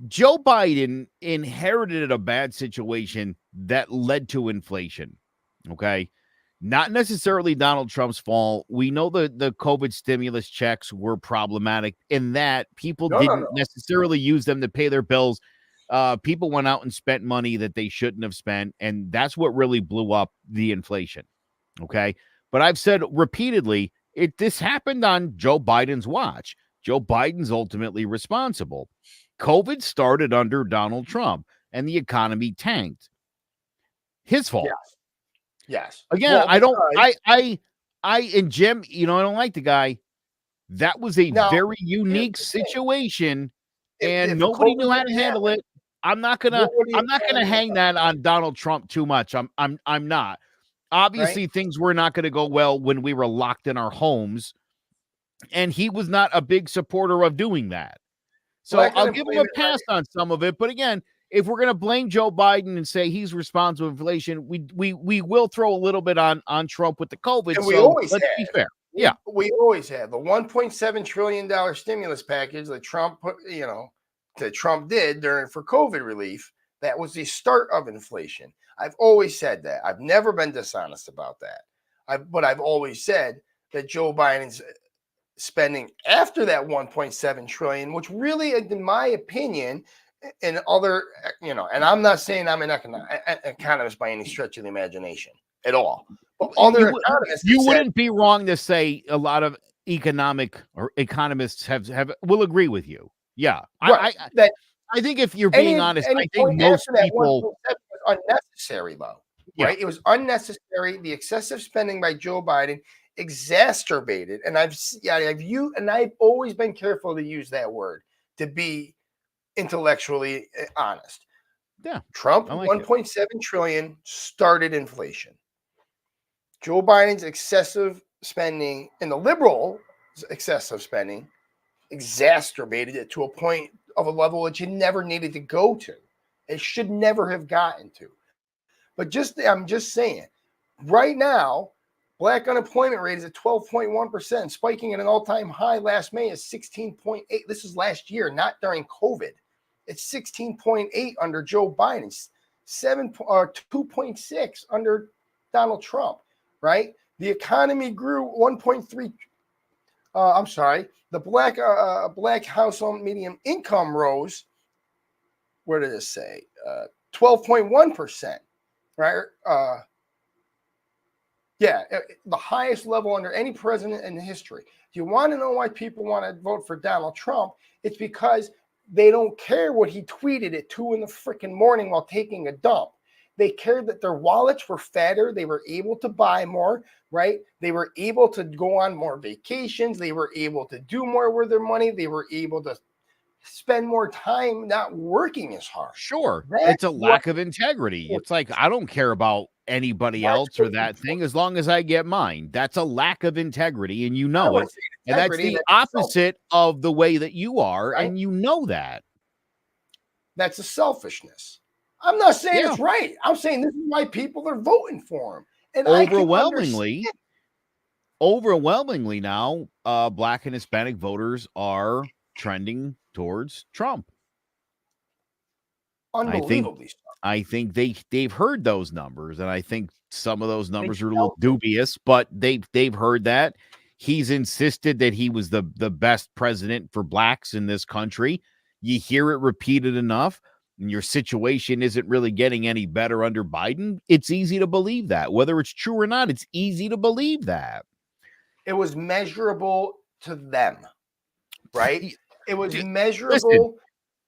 Joe Biden inherited a bad situation that led to inflation. Okay. Not necessarily Donald Trump's fault. We know the COVID stimulus checks were problematic in that people No. didn't necessarily use them to pay their bills. People went out and spent money that they shouldn't have spent. And that's what really blew up the inflation. Okay. But I've said repeatedly, this happened on Joe Biden's watch. Joe Biden's ultimately responsible. COVID started under Donald Trump and the economy tanked. His fault. Yes. Again, Well, I don't, because- and Jim, I don't like the guy. That was a Now, very unique here's the thing. situation and If nobody COVID knew how to didn't handle happen, it. I'm not gonna what would he have hang that on Donald Trump too much. I'm not. Obviously, things were not going to go well when we were locked in our homes, and he was not a big supporter of doing that. So Black I'll give him a unemployment pass on some of it. But again, if we're going to blame Joe Biden and say he's responsible for inflation, we will throw a little bit on Trump with the COVID. And we so always let's be have. fair. Yeah. We always have the $1.7 trillion stimulus package that Trump put, that Trump did for COVID relief. That was the start of inflation. I've always said that. I've never been dishonest about that. But I've always said that Joe Biden's spending after that 1.7 trillion, which really, in my opinion, and other, and I'm not saying I'm an economist by any stretch of the imagination at all. But other economists, you wouldn't be wrong to say a lot of economists will agree with you. Yeah, right, I think if you're being honest, I think most people was unnecessary, though. Yeah. Right? It was unnecessary. The excessive spending by Joe Biden exacerbated, and I've always been careful to use that word to be intellectually honest. Yeah, Trump like 1.7 trillion started inflation. Joe Biden's excessive spending and the liberal excessive spending exacerbated it to a point of a level that you never needed to go to. It should never have gotten to. But I'm just saying, right now, Black unemployment rate is at 12.1%, spiking at an all-time high last May is 16.8. This is last year, not during COVID. It's 16.8 under Joe Biden, 2.6 under Donald Trump, right? The economy grew 1.3. I'm sorry. The black household median income rose. Where did it say? 12.1%, right? The highest level under any president in history. Do you want to know why people want to vote for Donald Trump? It's because they don't care what he tweeted at 2 in the freaking morning while taking a dump. They cared that their wallets were fatter. They were able to buy more, right? They were able to go on more vacations. They were able to do more with their money. They were able to spend more time not working as hard. Sure. It's a lack of integrity. It's like, I don't care about anybody else or that thing as long as I get mine. That's a lack of integrity, and you know it. And that's the opposite of the way that you are, right? And you know that. That's a selfishness. I'm not saying it's right. I'm saying this is why people are voting for him. And overwhelmingly now, Black and Hispanic voters are trending towards Trump. Unbelievably so. I think they've heard those numbers, and I think some of those numbers are a little dubious, but they've heard that. He's insisted that he was the best president for Blacks in this country. You hear it repeated enough, and your situation isn't really getting any better under Biden. It's easy to believe that. Whether it's true or not, it's easy to believe that. It was measurable to them, right? It was measurable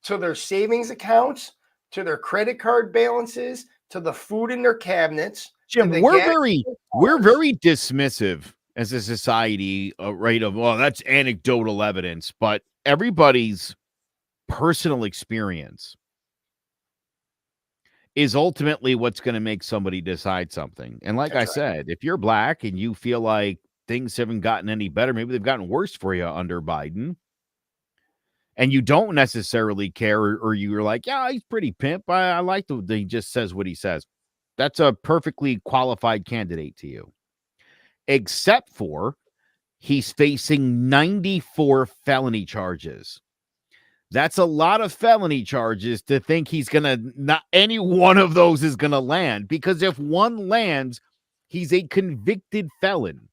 to their savings accounts, to their credit card balances, to the food in their cabinets, Jim, the we're gas we're cars. very dismissive as a society, right? Of, well, that's anecdotal evidence, but everybody's personal experience is ultimately what's going to make somebody decide something. And like I That's right. said, if you're black and you feel like things haven't gotten any better, maybe they've gotten worse for you under Biden, and you don't necessarily care, or you're like, yeah, he's pretty pimp. I like the he just says what he says. That's a perfectly qualified candidate to you, except for he's facing 94 felony charges. That's a lot of felony charges to think he's going to not any one of those is going to land, because if one lands, he's a convicted felon.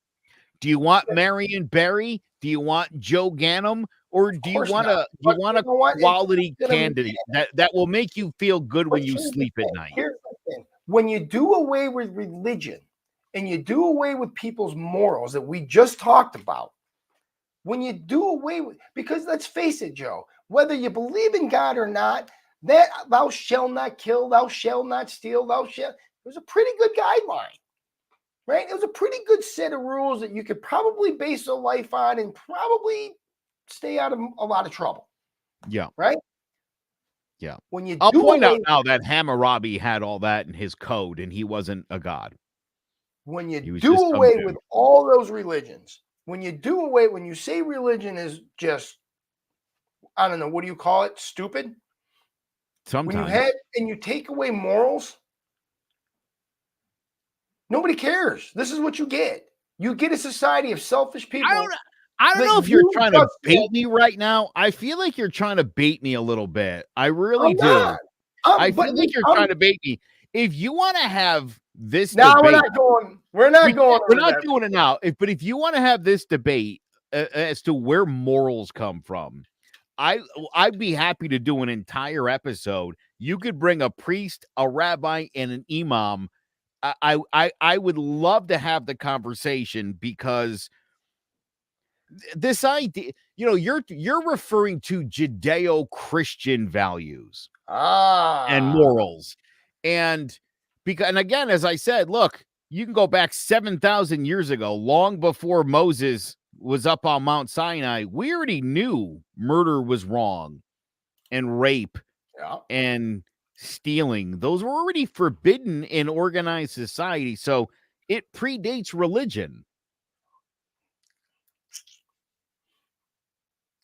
Do you want Marion Barry? Do you want Joe Ganim? Or do you course want not. a But you know what? It's quality gonna be candidate that will make you feel good when But you here's the sleep at thing. night? Here's the thing. When you do away with religion and you do away with people's morals that we just talked about, when you do away with, because let's face it, Joe, whether you believe in God or not, that thou shalt not kill, thou shalt not steal, it was a pretty good guideline, right? It was a pretty good set of rules that you could probably base a life on and probably stay out of a lot of trouble, Yeah. right? Yeah. When you I'll do point out away, now that Hammurabi had all that in his code, and he wasn't a god. when He you was do just some away dude. with all those religions, when you say religion is just, I don't know, what do you call it? Stupid? When Sometimes. you take away morals, nobody cares. This is what you get. You get a society of selfish people. I don't that know if you're you trying to just bait said, me right now. I feel like you're trying to bait me a little bit. I really I'm do. not. I feel like you're trying to bait me. If you want to have this No, we're debate, not going. We're not going. we're over not that. doing it now. But if you want to have this debate as to where morals come from, I'd be happy to do an entire episode. You could bring a priest, a rabbi, and an imam. I would love to have the conversation, because this idea, you're referring to Judeo-Christian values and morals. And again, as I said, look, you can go back 7,000 years ago, long before Moses was up on Mount Sinai. We already knew murder was wrong, and rape Yeah. and stealing. Those were already forbidden in organized society. So it predates religion.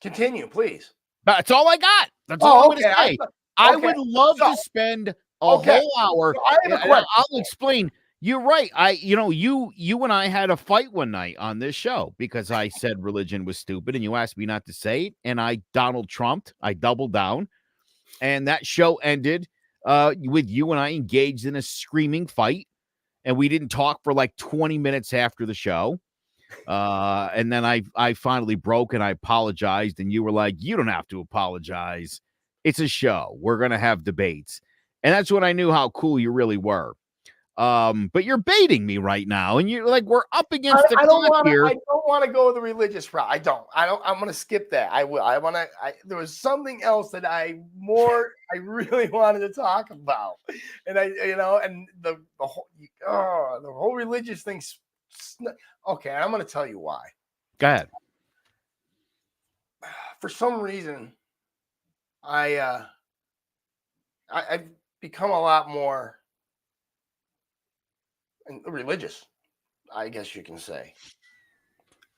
Continue, please. That's all I got. That's all I'm going to say. I would love to spend a whole hour. So I have a question. I'll explain. You're right. You and I had a fight one night on this show because I said religion was stupid, and you asked me not to say it, and I Donald Trumped. I doubled down, and that show ended with you and I engaged in a screaming fight, and we didn't talk for like 20 minutes after the show. And then I finally broke and I apologized, and you were like, you don't have to apologize. It's a show. We're going to have debates. And that's when I knew how cool you really were. But you're baiting me right now, and you're like, we're up against the clock here. I don't want to go the religious route. I don't. I'm going to skip that. I will. There was something else that I really wanted to talk about, and and the whole religious thing. Okay, I'm going to tell you why. Go ahead. For some reason, I've become a lot more religious, I guess you can say.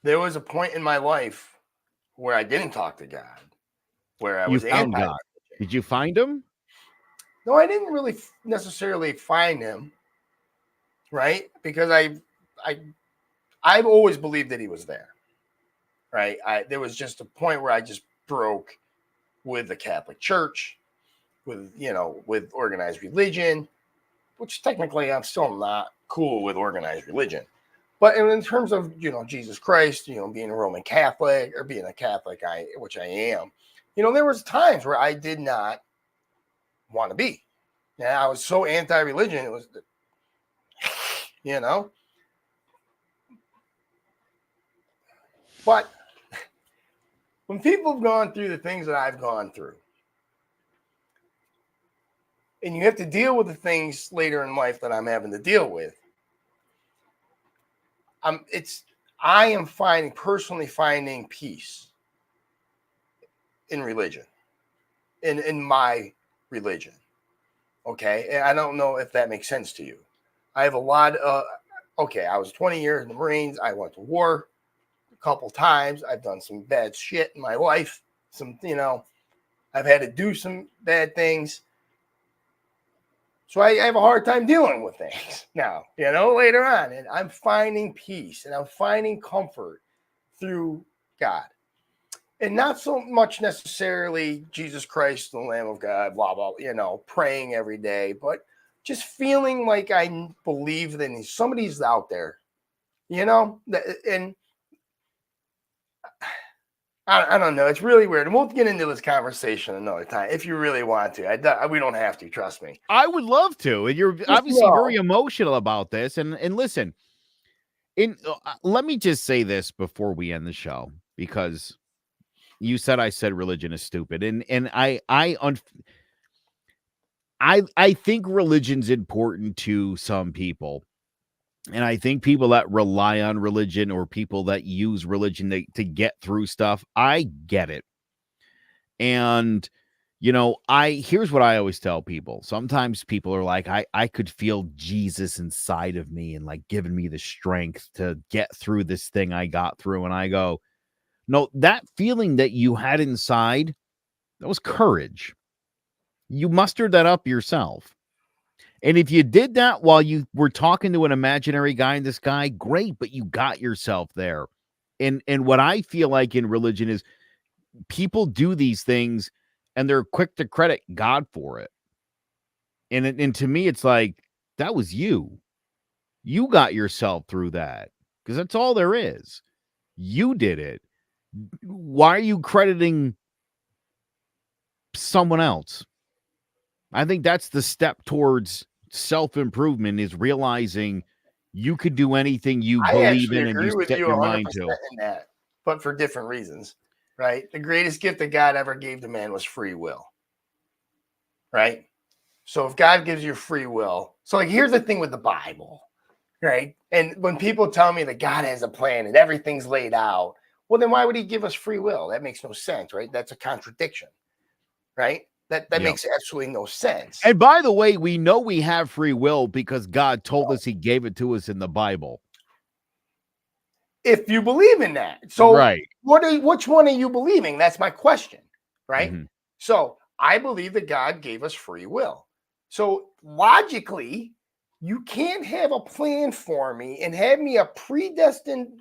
There was a point in my life where I didn't talk to God, where I was found anti. God. Did you find him? No, I didn't really necessarily find him, right? Because I've always believed that he was there, right? There was just a point where I just broke with the Catholic Church, with organized religion, which technically I'm still not cool with organized religion. But in terms of, Jesus Christ, being a Roman Catholic or being a Catholic, which I am, there was times where I did not want to be. I was so anti-religion. It was, But when people have gone through the things that I've gone through, and you have to deal with the things later in life that I'm having to deal with, I am personally finding peace in religion, in my religion. Okay. And I don't know if that makes sense to you. I have a lot of, okay, I was 20 years in the Marines. I went to war a couple times. I've done some bad shit in my life. I've had to do some bad things. So I have a hard time dealing with things now, later on. And I'm finding peace and I'm finding comfort through God. And not so much necessarily Jesus Christ, the Lamb of God, blah, blah, praying every day, but just feeling like I believe that somebody's out there, and I don't know. It's really weird. And we'll get into this conversation another time if you really want to. We don't have to, trust me. I would love to. And you're obviously very emotional about this. And listen, let me just say this before we end the show, because you said I said religion is stupid, and I think religion's important to some people, and I think people that rely on religion or people that use religion to get through stuff, I get it. And here's what I always tell people. Sometimes people are like, I could feel Jesus inside of me and like giving me the strength to get through this thing I got through, and I go, no, that feeling that you had inside, that was courage. You mustered that up yourself. And if you did that while you were talking to an imaginary guy in the sky, great, but you got yourself there. And what I feel like in religion is people do these things and they're quick to credit God for it. And to me, it's like, that was you. You got yourself through that, because that's all there is. You did it. Why are you crediting someone else? I think that's the step towards self-improvement, is realizing you could do anything you believe in and you set your mind to. In that, but for different reasons, right? The greatest gift that God ever gave to man was free will, right? So if God gives you free will, so like here's the thing with the Bible, right? And when people tell me that God has a plan and everything's laid out, well, then why would he give us free will? That makes no sense, right? That's a contradiction, right? That makes absolutely no sense. And by the way, we know we have free will because God told us he gave it to us in the Bible. If you believe in that. So right. Which one are you believing? That's my question, right? Mm-hmm. So I believe that God gave us free will. So logically, you can't have a plan for me and have me a predestined,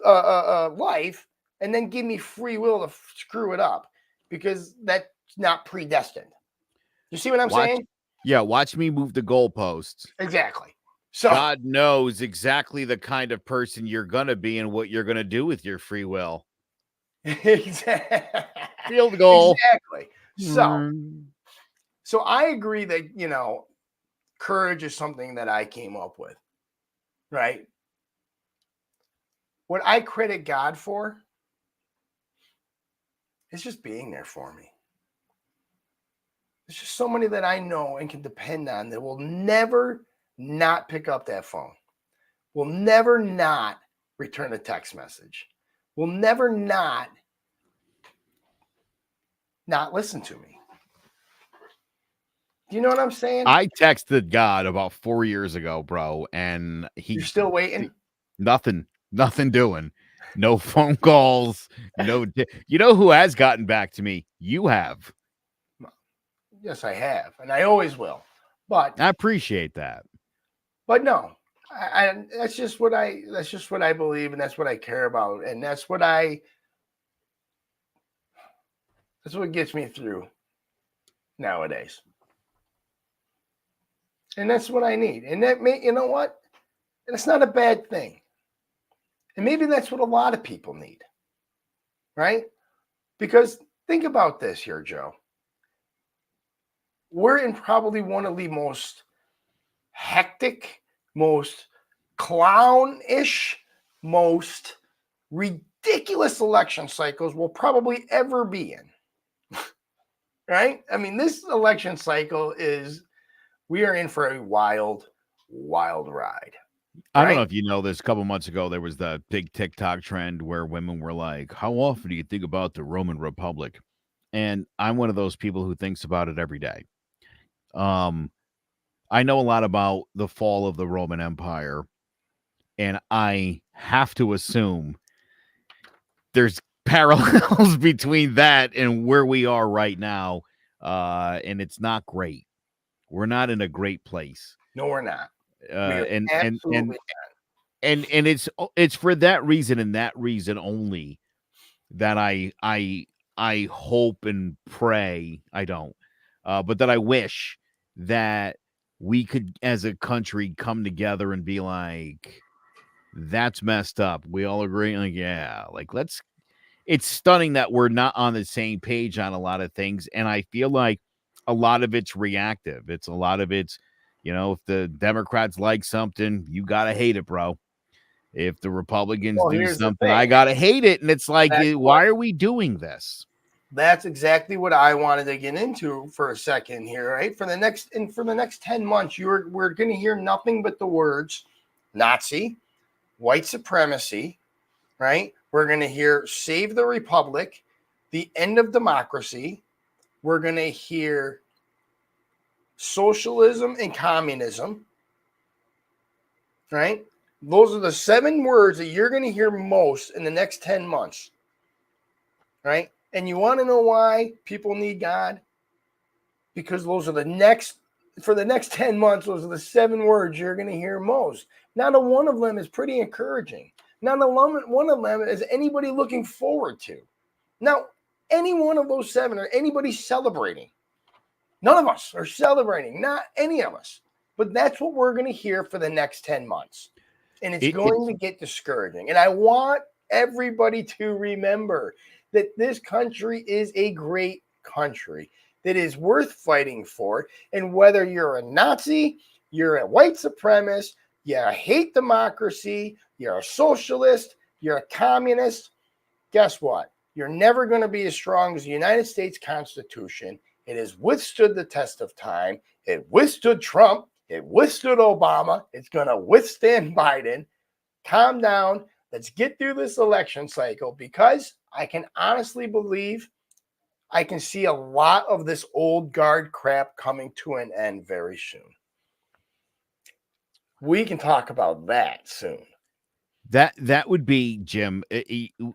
life and then give me free will to screw it up, because that's not predestined. You see what I'm saying? Yeah, watch me move the goalposts. Exactly. So God knows exactly the kind of person you're going to be and what you're going to do with your free will. Exactly. Field goal. Exactly. So I agree that, courage is something that I came up with, right? What I credit God for is just being there for me. There's just so many that I know and can depend on that will never not pick up that phone, will never not return a text message, will never not listen to me. Do you know what I'm saying? I texted God about 4 years ago, bro, and You're still waiting? Nothing doing. No phone calls. No. You know who has gotten back to me? You have. Yes, I have, and I always will. But I appreciate that. But no, that's just what I believe, and that's what I care about, and that's what gets me through nowadays. And that's what I need. And you know what? It's not a bad thing. And maybe that's what a lot of people need. Right? Because think about this here, Joe. We're in probably one of the most hectic, most clownish, most ridiculous election cycles we'll probably ever be in. Right? I mean, this election cycle we are in for a wild, wild ride. I don't know right? if you know this. A couple months ago, there was the big TikTok trend where women were like, "How often do you think about the Roman Republic?" And I'm one of those people who thinks about it every day. Um, I know a lot about the fall of the Roman Empire, and I have to assume there's parallels between that and where we are right now. And it's not great. We're not in a great place. No, we're not. We Uh, are and and and absolutely and it's for that reason and that reason only that I hope and pray I don't, but that I wish that we could, as a country, come together and be like, that's messed up. We all agree, like, yeah, like let's. It's stunning that we're not on the same page on a lot of things, and I feel like a lot of it's reactive. It's a lot of it's, if the Democrats like something, you gotta hate it, bro. If the Republicans well, do here's the something, thing. I gotta hate it. And it's like, That's why are we doing this? That's exactly what I wanted to get into for a second here, right? For the next 10 months, we're going to hear nothing but the words Nazi, white supremacy, right? We're going to hear save the republic, the end of democracy. We're going to hear socialism and communism, right? Those are the 7 words that you're going to hear most in the next 10 months, right? And you want to know why people need God? Because those are for the next 10 months, those are the 7 words you're going to hear most. Not a one of them is pretty encouraging. Not a one of them is anybody looking forward to. Now, any one of those 7 or anybody celebrating. None of us are celebrating, not any of us. But that's what we're going to hear for the next 10 months. And it's going to get discouraging. And I want everybody to remember that this country is a great country that is worth fighting for. And whether you're a Nazi, you're a white supremacist, you hate democracy, you're a socialist, you're a communist, guess what? You're never going to be as strong as the United States Constitution. It has withstood the test of time. It withstood Trump. It withstood Obama. It's going to withstand Biden. Calm down. Let's get through this election cycle, because I can honestly believe I can see a lot of this old guard crap coming to an end very soon. We can talk about that soon. That would be, Jim,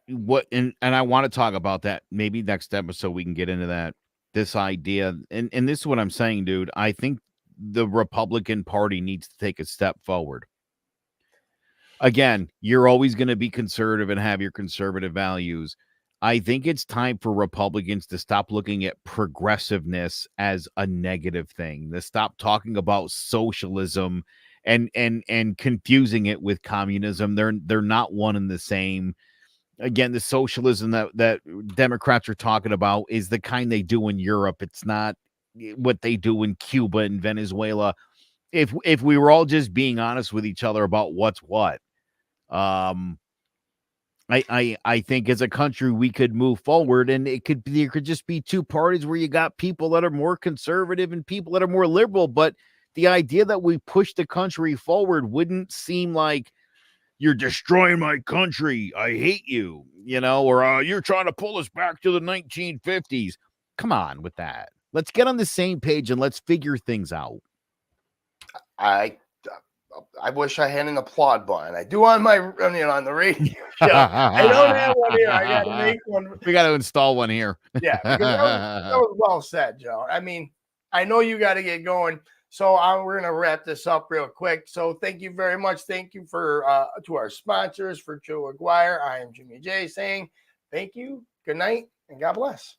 what, and I want to talk about that maybe next episode. We can get into that, this idea. And this is what I'm saying, dude. I think the Republican Party needs to take a step forward. Again, you're always going to be conservative and have your conservative values. I think it's time for Republicans to stop looking at progressiveness as a negative thing, to stop talking about socialism and confusing it with communism. They're not one and the same. Again, the socialism that Democrats are talking about is the kind they do in Europe. It's not what they do in Cuba and Venezuela. If we were all just being honest with each other about what's what, I think as a country we could move forward, and there could just be 2 parties where you got people that are more conservative and people that are more liberal. But the idea that we push the country forward wouldn't seem like you're destroying my country, I hate you, or you're trying to pull us back to the 1950s. Come on with that. Let's get on the same page and let's figure things out. I wish I had an applaud button. I do on the radio show. I don't have one here. I got to make one. We got to install one here. Yeah, because that was well said, Joe. I mean, I know you got to get going, so we're going to wrap this up real quick. So thank you very much. Thank you to our sponsors, for Joe Aguirre. I am Jimmy J saying thank you, good night, and God bless.